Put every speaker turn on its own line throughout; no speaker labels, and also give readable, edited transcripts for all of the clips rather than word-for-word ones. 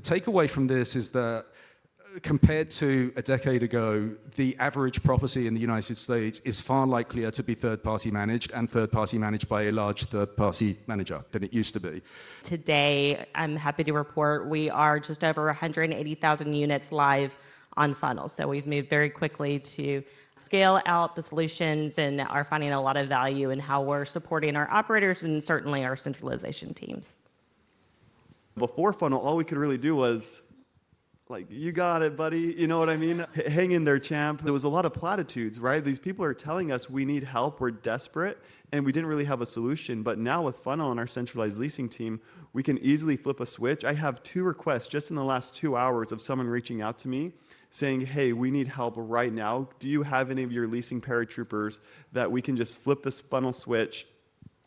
takeaway from this is that compared to a decade ago, the average property in the United States is far likelier to be third-party managed and third-party managed by a large third-party manager than it used to be.
Today, I'm happy to report we are just over 180,000 units live on funnels. So we've moved very quickly to scale out the solutions and are finding a lot of value in how we're supporting our operators and certainly our centralization teams.
Before funnel, all we could really do was like, you got it, buddy. You know what I mean? Hang in there, champ. There was a lot of platitudes, right? These people are telling us we need help, we're desperate, and we didn't really have a solution. But now with Funnel and our centralized leasing team, we can easily flip a switch. I have 2 requests just in the last 2 hours of someone reaching out to me saying, hey, we need help right now. Do you have any of your leasing paratroopers that we can just flip this funnel switch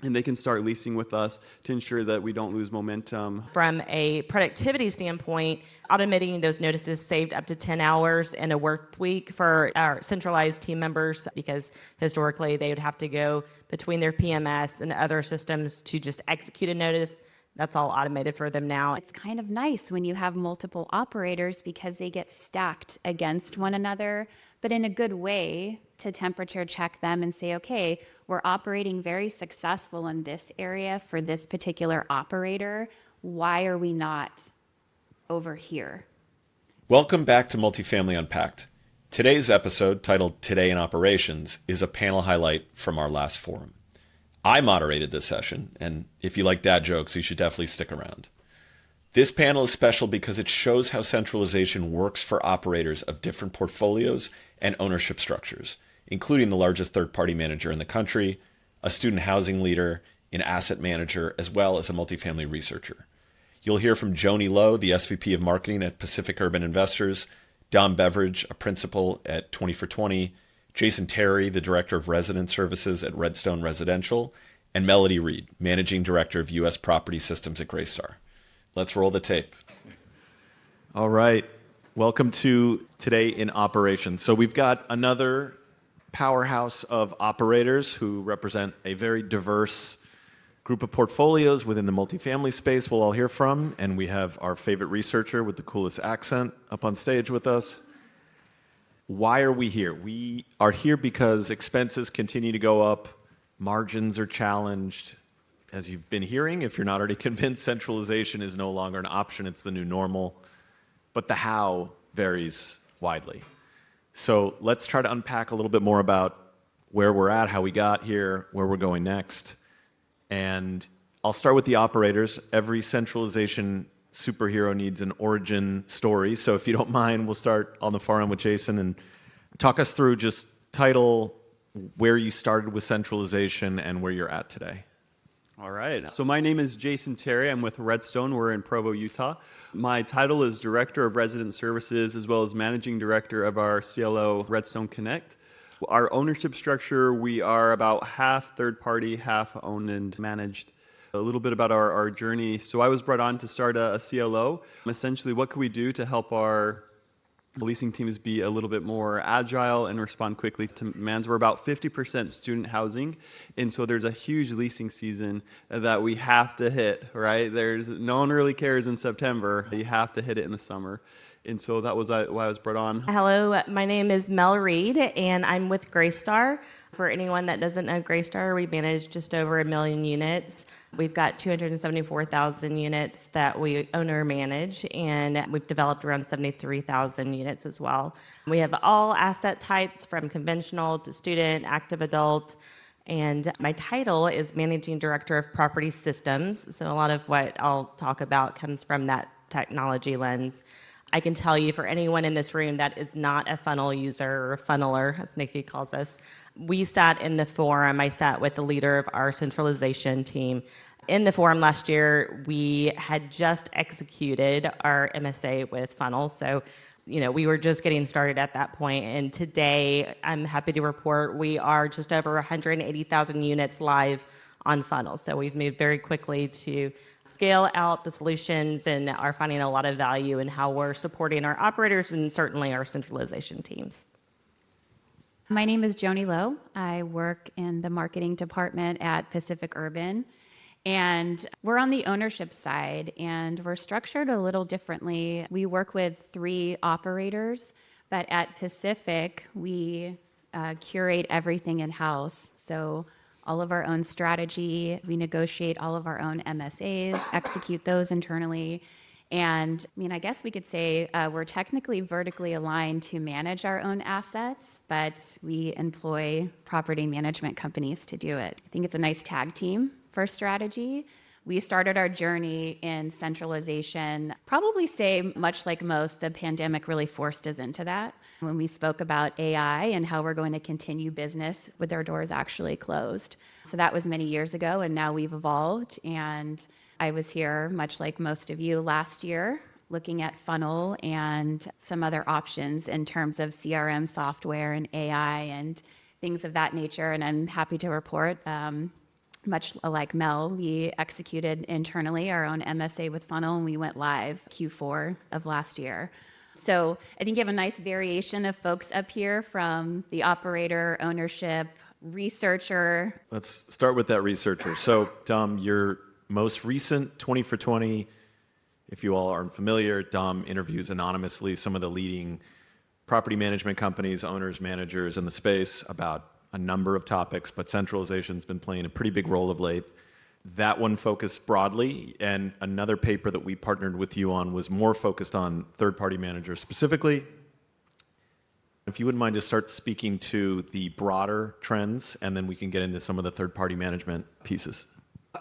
and they can start leasing with us to ensure that we don't lose momentum?
From a productivity standpoint, automating those notices saved up to 10 hours in a work week for our centralized team members, because historically they would have to go between their PMS and other systems to just execute a notice. That's all automated for them now.
It's kind of nice when you have multiple operators because they get stacked against one another, but in a good way, to temperature check them and say, okay, we're operating very successful in this area for this particular operator. Why are we not over here?
Welcome back to Multifamily Unpacked. Today's episode, titled Today in Operations, is a panel highlight from our last forum. I moderated this session, and if you like dad jokes, you should definitely stick around. This panel is special because it shows how centralization works for operators of different portfolios and ownership structures, including the largest third-party manager in the country, a student housing leader, an asset manager, as well as a multifamily researcher. You'll hear from Joni Lowe, the SVP of Marketing at Pacific Urban Investors, Don Beveridge, a principal at 20 for 20, Jason Terry, the Director of Resident Services at Redstone Residential, and Melody Reid, Managing Director of U.S. Property Systems at Greystar. Let's roll the tape.
All right. Welcome to Today in Operations. So we've got another powerhouse of operators who represent a very diverse group of portfolios within the multifamily space we'll all hear from. And we have our favorite researcher with the coolest accent up on stage with us. Why are we here? We are here because expenses continue to go up, margins are challenged. As you've been hearing, if you're not already convinced, centralization is no longer an option, it's the new normal. But the how varies widely. So let's try to unpack a little bit more about where we're at, how we got here, where we're going next. And I'll start with the operators. Every centralization superhero needs an origin story. So if you don't mind, we'll start on the far end with Jason and talk us through just title, where you started with centralization and where you're at today.
All right. So my name is Jason Terry. I'm with Redstone. We're in Provo, Utah. My title is Director of Resident Services as well as Managing Director of our CLO Redstone Connect. Our ownership structure, we are about half third party, half owned and managed. A little bit about our journey. So I was brought on to start a CLO. Essentially, what could we do to help our leasing teams be a little bit more agile and respond quickly to demands? We're about 50% student housing, and so there's a huge leasing season that we have to hit, right? No one really cares in September. You have to hit it in the summer. And so that was why I was brought on.
Hello, my name is Mel Reid, and I'm with Greystar. For anyone that doesn't know Greystar, we manage just over 1 million units. We've got 274,000 units that we own or manage, and we've developed around 73,000 units as well. We have all asset types from conventional to student, active adult, and my title is Managing Director of Property Systems. So a lot of what I'll talk about comes from that technology lens. I can tell you for anyone in this room that is not a funnel user or a funneler, as Nikki calls us, we sat in the forum. I sat with the leader of our centralization team. In the forum last year, we had just executed our MSA with Funnel. So, we were just getting started at that point. And today, I'm happy to report we are just over 180,000 units live on Funnel. So we've moved very quickly to scale out the solutions and are finding a lot of value in how we're supporting our operators and certainly our centralization teams.
My name is Joni Lowe. I work in the marketing department at Pacific Urban. And we're on the ownership side, and we're structured a little differently. We work with 3 operators, but at Pacific, we curate everything in-house. So all of our own strategy, we negotiate all of our own MSAs, execute those internally. And I mean, I guess we could say we're technically vertically aligned to manage our own assets, but we employ property management companies to do it. I think it's a nice tag team for strategy. We started our journey in centralization, probably say much like most, the pandemic really forced us into that. When we spoke about AI and how we're going to continue business with our doors actually closed. So that was many years ago, and now we've evolved. And I was here, much like most of you, last year, looking at funnel and some other options in terms of CRM software and AI and things of that nature. And I'm happy to report, much like Mel, we executed internally our own MSA with funnel, and we went live Q4 of last year. So I think you have a nice variation of folks up here, from the operator, ownership, researcher.
Let's start with that researcher. So, Dom, your most recent 20 for 20, if you all aren't familiar, Dom interviews anonymously some of the leading property management companies, owners, managers in the space about a number of topics, but centralization's been playing a pretty big role of late. That one focused broadly, and another paper that we partnered with you on was more focused on third-party managers specifically. If you wouldn't mind, just start speaking to the broader trends, and then we can get into some of the third-party management pieces.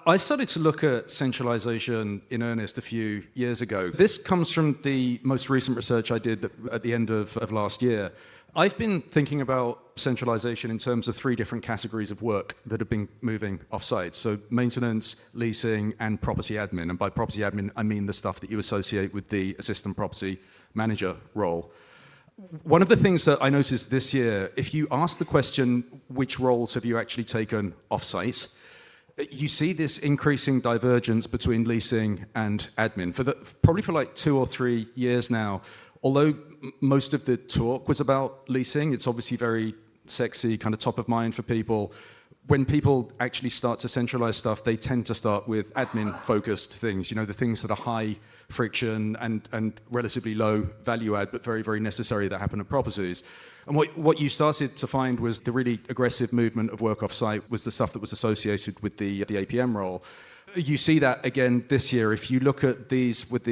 I started to look at centralization in earnest a few years ago. This comes from the most recent research I did at the end of last year. I've been thinking about centralization in terms of 3 different categories of work that have been moving offsite. So maintenance, leasing, and property admin. And by property admin, I mean the stuff that you associate with the assistant property manager role. One of the things that I noticed this year, if you ask the question, which roles have you actually taken offsite, you see this increasing divergence between leasing and admin. Probably for like 2 or 3 years now, although most of the talk was about leasing, it's obviously very sexy, kind of top of mind for people. When people actually start to centralize stuff, they tend to start with admin-focused things, the things that are high friction and relatively low value add, but very, very necessary that happen at properties. And what you started to find was the really aggressive movement of work off-site was the stuff that was associated with the APM role. You see that again this year. If you look at these with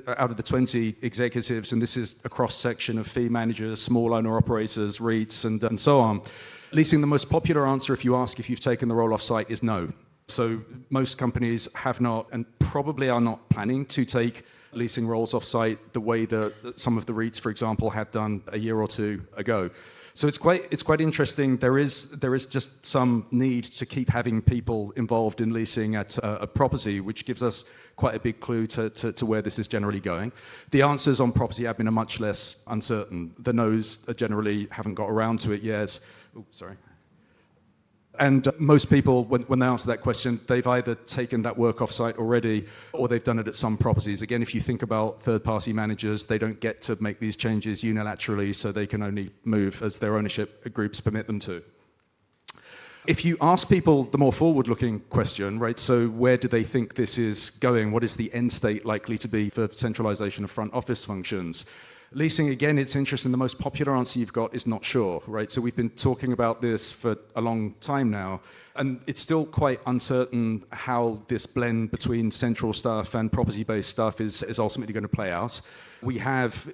out of the 20 executives, and this is a cross-section of fee managers, small owner-operators, REITs, and so on, leasing, the most popular answer if you ask if you've taken the role off-site is no. So most companies have not and probably are not planning to take leasing roles off-site the way that some of the REITs, for example, had done a year or 2 ago. So it's quite interesting. There is just some need to keep having people involved in leasing at a property, which gives us quite a big clue to where this is generally going. The answers on property admin are much less uncertain. The no's generally haven't got around to it yet. Oh, sorry. And most people, when they answer that question, they've either taken that work off-site already or they've done it at some properties. Again, if you think about third-party managers, they don't get to make these changes unilaterally, so they can only move as their ownership groups permit them to. If you ask people the more forward-looking question, right, so where do they think this is going? What is the end state likely to be for centralization of front office functions? Leasing, again, it's interesting. The most popular answer you've got is not sure, right? So we've been talking about this for a long time now, and it's still quite uncertain how this blend between central stuff and property-based stuff is ultimately going to play out. We have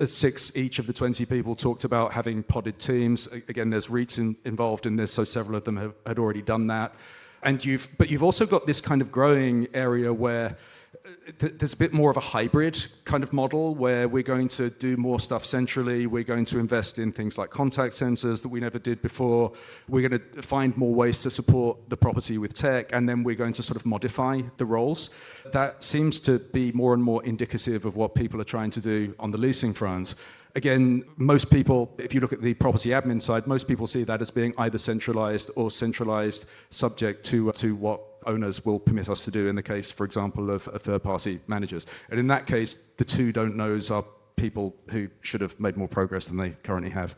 6 each of the 20 people talked about having podded teams. Again, there's REITs involved in this, so several of them had already done that. But you've also got this kind of growing area where there's a bit more of a hybrid kind of model where we're going to do more stuff centrally. We're going to invest in things like contact centers that we never did before. We're going to find more ways to support the property with tech, and then we're going to sort of modify the roles. That seems to be more and more indicative of what people are trying to do on the leasing front. Again, most people, if you look at the property admin side, most people see that as being either centralized or centralized subject to what owners will permit us to do in the case, for example, of third-party managers. And in that case, the 2 don't knows are people who should have made more progress than they currently have.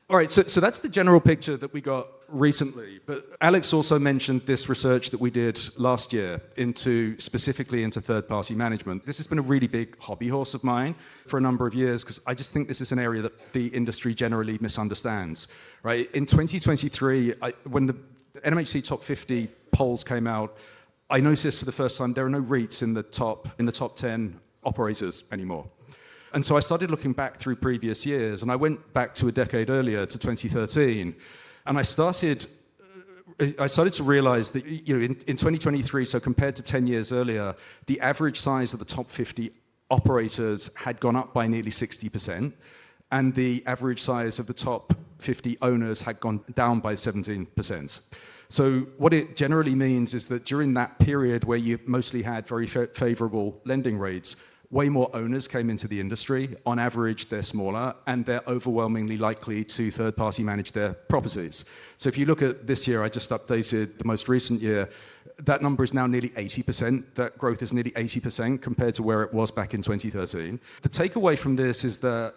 All right, so that's the general picture that we got recently, but Alex also mentioned this research that we did last year specifically into third-party management. This has been a really big hobby horse of mine for a number of years because I just think this is an area that the industry generally misunderstands. Right? In 2023, when the NMHC Top 50 polls came out, I noticed for the first time there are no REITs in the top 10 operators anymore. And so I started looking back through previous years, and I went back to a decade earlier to 2013, and I started to realize that in 2023, so compared to 10 years earlier, the average size of the top 50 operators had gone up by nearly 60%, and the average size of the top 50 owners had gone down by 17%. So what it generally means is that during that period where you mostly had very favorable lending rates, way more owners came into the industry. On average, they're smaller, and they're overwhelmingly likely to third-party manage their properties. So if you look at this year, I just updated the most recent year, that number is now nearly 80%. That growth is nearly 80% compared to where it was back in 2013. The takeaway from this is that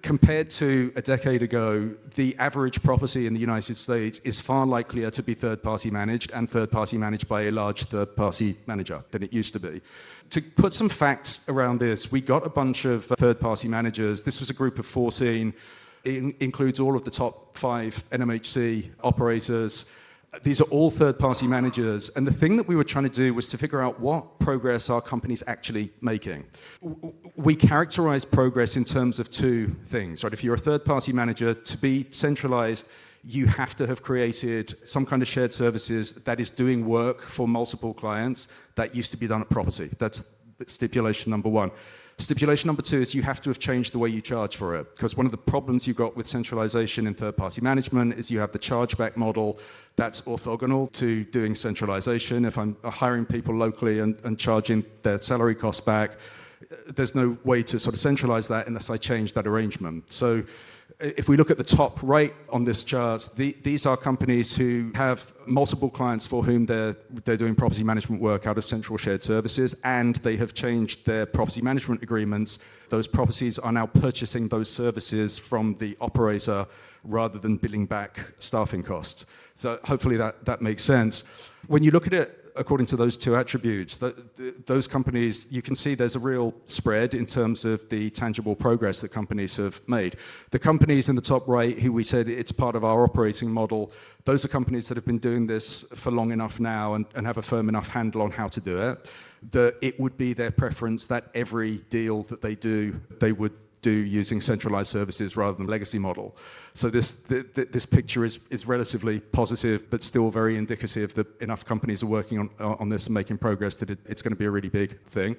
compared to a decade ago, the average property in the United States is far likelier to be third-party managed and third-party managed by a large third-party manager than it used to be. To put some facts around this, we got a bunch of third-party managers. This was a group of 14. It includes all of the top 5 NMHC operators. These are all third-party managers, and the thing that we were trying to do was to figure out what progress are companies actually making. We characterize progress in terms of 2 things, right? If you're a third-party manager, to be centralized, you have to have created some kind of shared services that is doing work for multiple clients that used to be done at property. That's stipulation number 1. Stipulation number 2 is you have to have changed the way you charge for it, because one of the problems you've got with centralization in third-party management is you have the chargeback model that's orthogonal to doing centralization. If I'm hiring people locally and charging their salary costs back, there's no way to sort of centralize that unless I change that arrangement. So if we look at the top right on this chart, these are companies who have multiple clients for whom they're doing property management work out of central shared services, and they have changed their property management agreements. Those properties are now purchasing those services from the operator rather than billing back staffing costs. So hopefully that makes sense. When you look at it according to those 2 attributes, those companies, you can see there's a real spread in terms of the tangible progress that companies have made. The companies in the top right, who we said it's part of our operating model, those are companies that have been doing this for long enough now and have a firm enough handle on how to do it, that it would be their preference that every deal that they do, they would do using centralized services rather than legacy model. So this picture is relatively positive, but still very indicative that enough companies are working on this and making progress that it's going to be a really big thing.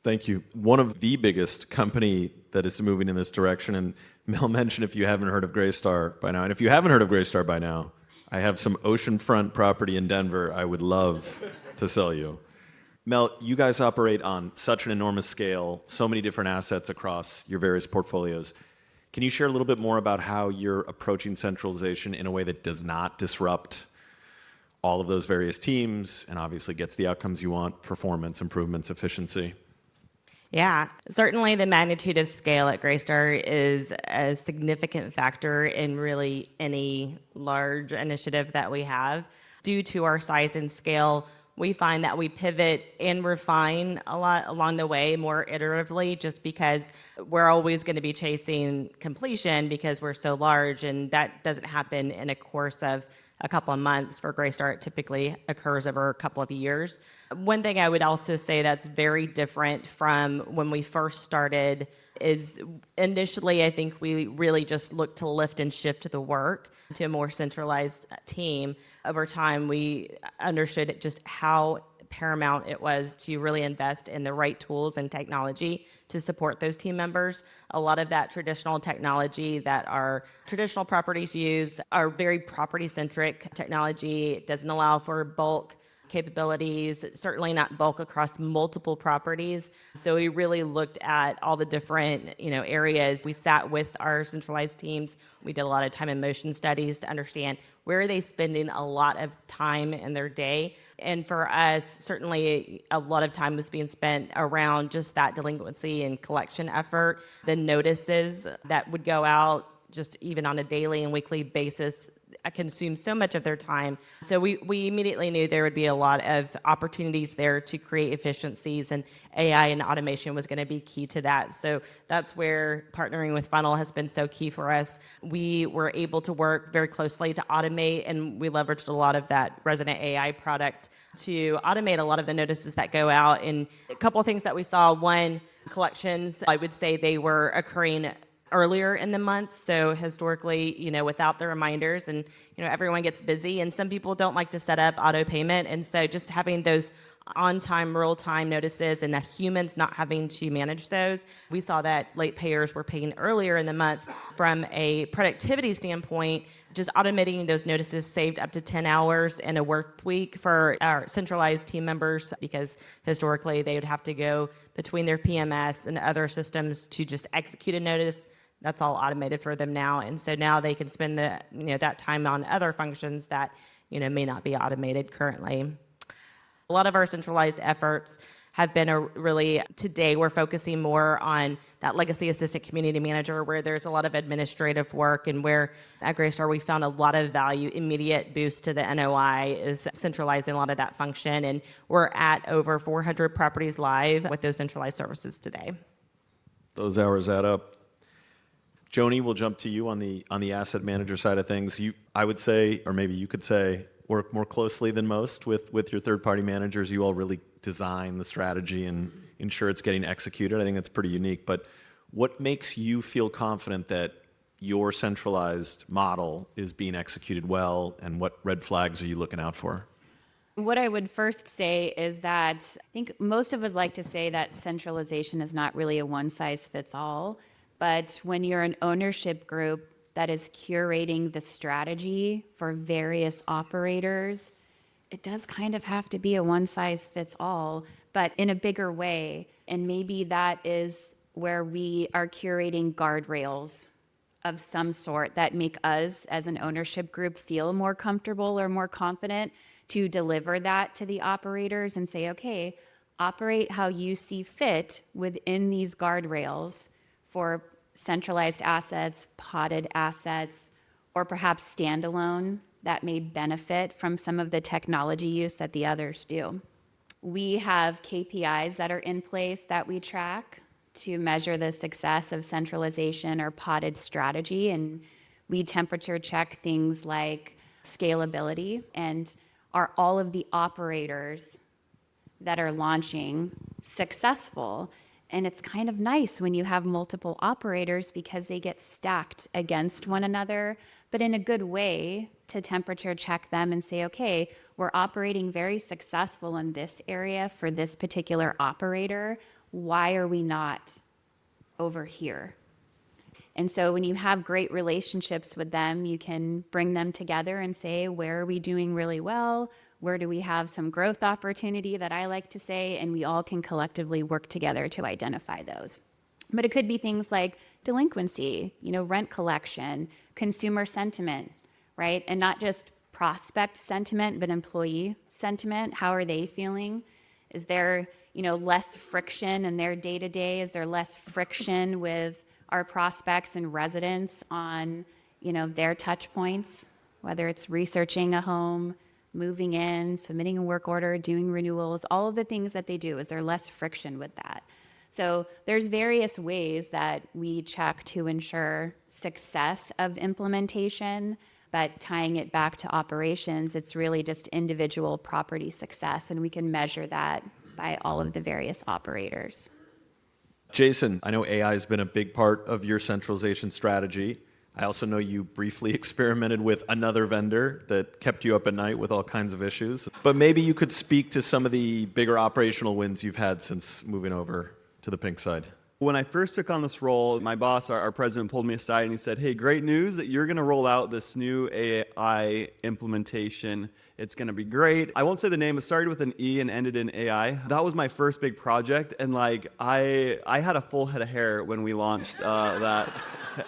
Thank you. One of the biggest company that is moving in this direction, and Mel mentioned if you haven't heard of Greystar by now, and if you haven't heard of Greystar by now, I have some oceanfront property in Denver I would love to sell you. Mel, you guys operate on such an enormous scale, so many different assets across your various portfolios. Can you share a little bit more about how you're approaching centralization in a way that does not disrupt all of those various teams and obviously gets the outcomes you want, performance, improvements, efficiency?
Yeah, certainly the magnitude of scale at Greystar is a significant factor in really any large initiative that we have. Due to our size and scale, we find that we pivot and refine a lot along the way more iteratively, just because we're always going to be chasing completion because we're so large, and that doesn't happen in a course of a couple of months. For Greystar, it typically occurs over a couple of years. One thing I would also say that's very different from when we first started is initially I think we really just looked to lift and shift the work to a more centralized team. Over time, we understood just how paramount it was to really invest in the right tools and technology to support those team members. A lot of that traditional technology that our traditional properties use are very property-centric technology. It doesn't allow for bulk capabilities, certainly not bulk across multiple properties. So we really looked at all the different areas. We sat with our centralized teams. We did a lot of time and motion studies to understand where are they spending a lot of time in their day. And for us, certainly a lot of time was being spent around just that delinquency and collection effort, the notices that would go out just even on a daily and weekly basis consume so much of their time. So we immediately knew there would be a lot of opportunities there to create efficiencies, and AI and automation was going to be key to that. So that's where partnering with Funnel has been so key for us. We were able to work very closely to automate, and we leveraged a lot of that Resident AI product to automate a lot of the notices that go out. And a couple of things that we saw: one, collections, I would say they were occurring earlier in the month. So historically, without the reminders, and everyone gets busy, and some people don't like to set up auto payment. And so just having those on-time, real-time notices and the humans not having to manage those, we saw that late payers were paying earlier in the month. From a productivity standpoint, just automating those notices saved up to 10 hours in a work week for our centralized team members, because historically they would have to go between their PMS and other systems to just execute a notice. That's all automated for them now. And so now they can spend that time on other functions that may not be automated currently. A lot of our centralized efforts have been today we're focusing more on that legacy assistant community manager, where there's a lot of administrative work, and where at Greystar we found a lot of value, immediate boost to the NOI is centralizing a lot of that function. And we're at over 400 properties live with those centralized services today.
Those hours add up. Joni, we'll jump to you on the asset manager side of things. I would say, or maybe you could say, work more closely than most with your third-party managers. You all really design the strategy and ensure it's getting executed. I think that's pretty unique. But what makes you feel confident that your centralized model is being executed well, and what red flags are you looking out for?
What I would first say is that I think most of us like to say that centralization is not really a one-size-fits-all. But when you're an ownership group that is curating the strategy for various operators, it does kind of have to be a one-size-fits-all, but in a bigger way. And maybe that is where we are curating guardrails of some sort that make us as an ownership group feel more comfortable or more confident to deliver that to the operators and say, okay, operate how you see fit within these guardrails for centralized assets, potted assets, or perhaps standalone that may benefit from some of the technology use that the others do. We have KPIs that are in place that we track to measure the success of centralization or potted strategy, and we temperature check things like scalability, and are all of the operators that are launching successful. And it's kind of nice when you have multiple operators, because they get stacked against one another, but in a good way, to temperature check them and say, okay, we're operating very successful in this area for this particular operator. Why are we not over here? And so when you have great relationships with them, you can bring them together and say, where are we doing really well? Where do we have some growth opportunity, that I like to say, and we all can collectively work together to identify those. But it could be things like delinquency, rent collection, consumer sentiment, right? And not just prospect sentiment, but employee sentiment. How are they feeling? Is there, less friction in their day-to-day? Is there less friction with our prospects and residents on, their touch points, whether it's researching a home, moving in, submitting a work order, doing renewals, all of the things that they do? Is there less friction with that? So there's various ways that we check to ensure success of implementation, but tying it back to operations, it's really just individual property success, and we can measure that by all of the various operators.
Jason, I know AI has been a big part of your centralization strategy. I also know you briefly experimented with another vendor that kept you up at night with all kinds of issues. But maybe you could speak to some of the bigger operational wins you've had since moving over to the pink side.
When I first took on this role, my boss, our president, pulled me aside and he said, hey, great news that you're going to roll out this new AI implementation. It's going to be great. I won't say the name. It started with an E and ended in AI. That was my first big project. And I had a full head of hair when we launched that.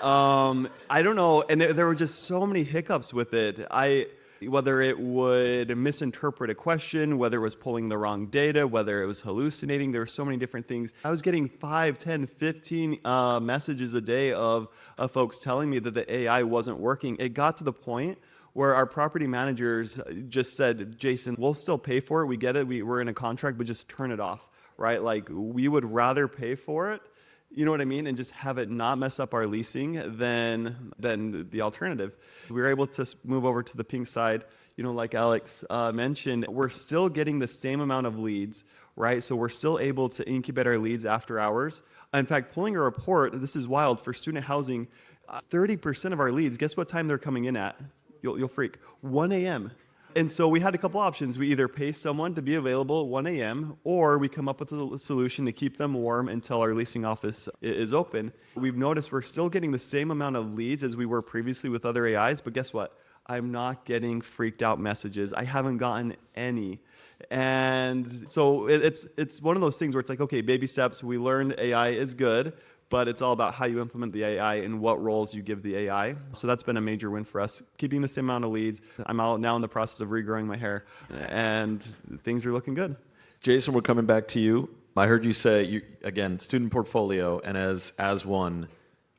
I don't know. And there were just so many hiccups with it. Whether it would misinterpret a question, whether it was pulling the wrong data, whether it was hallucinating, there were so many different things. I was getting 5, 10, 15 messages a day of folks telling me that the AI wasn't working. It got to the point where our property managers just said, Jason, we'll still pay for it. We get it. We're in a contract, but just turn it off, right? Like, we would rather pay for it, you know what I mean, and just have it not mess up our leasing than the alternative. We were able to move over to the pink side. You know, like Alex mentioned, we're still getting the same amount of leads, right? So we're still able to incubate our leads after hours. In fact, pulling a report, this is wild, for student housing, 30% of our leads, guess what time they're coming in at? You'll freak. 1 a.m. And so we had a couple options. We either pay someone to be available at 1 a.m., or we come up with a solution to keep them warm until our leasing office is open. We've noticed we're still getting the same amount of leads as we were previously with other AIs, but guess what? I'm not getting freaked out messages. I haven't gotten any. And so it's one of those things where it's like, okay, baby steps. We learned AI is good, but it's all about how you implement the AI and what roles you give the AI. So that's been a major win for us, keeping the same amount of leads. I'm out now in the process of regrowing my hair, and things are looking good.
Jason, we're coming back to you. I heard you say, again, student portfolio, and as one,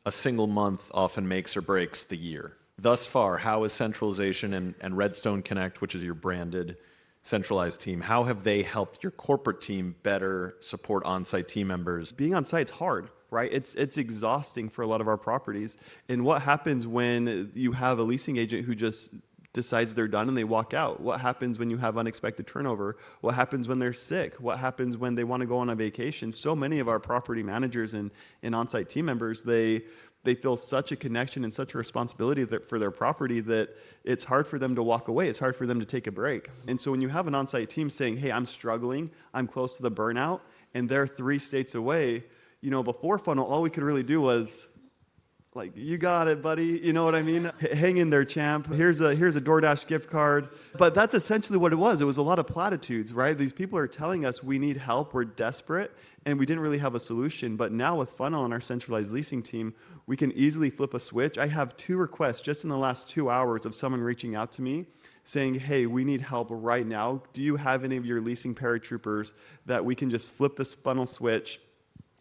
a single month often makes or breaks the year. Thus far, how is centralization and Redstone Connect, which is your branded centralized team, how have they helped your corporate team better support on-site team members?
Being on site's hard, right? It's exhausting for a lot of our properties. And what happens when you have a leasing agent who just decides they're done and they walk out? What happens when you have unexpected turnover? What happens when they're sick? What happens when they want to go on a vacation? So many of our property managers and on-site team members, they feel such a connection and such a responsibility for their property that it's hard for them to walk away. It's hard for them to take a break. And so when you have an on-site team saying, hey, I'm struggling, I'm close to the burnout, and they're 3 states away, you know, before funnel, all we could really do was like, you got it, buddy. You know what I mean? Hang in there, champ. Here's a DoorDash gift card. But that's essentially what it was. It was a lot of platitudes, right? These people are telling us we need help, we're desperate, and we didn't really have a solution. But now with Funnel and our centralized leasing team, we can easily flip a switch. I have 2 requests just in the last 2 hours of someone reaching out to me saying, hey, we need help right now. Do you have any of your leasing paratroopers that we can just flip this funnel switch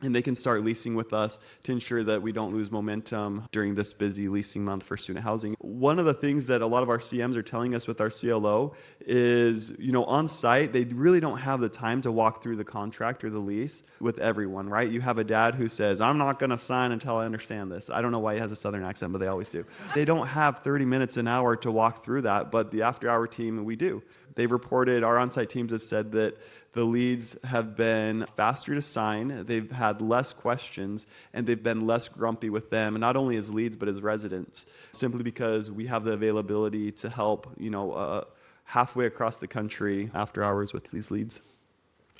and they can start leasing with us to ensure that we don't lose momentum during this busy leasing month for student housing? One of the things that a lot of our CMs are telling us with our CLO is, you know, on site, they really don't have the time to walk through the contract or the lease with everyone, right? You have a dad who says, I'm not going to sign until I understand this. I don't know why he has a southern accent, but they always do. They don't have 30 minutes an hour to walk through that, but the after-hour team, we do. They've reported, our on-site teams have said that the leads have been faster to sign, they've had less questions, and they've been less grumpy with them, and not only as leads, but as residents, simply because we have the availability to help, you know, halfway across the country after hours with these leads.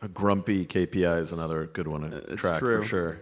A grumpy KPI is another good one to track for sure.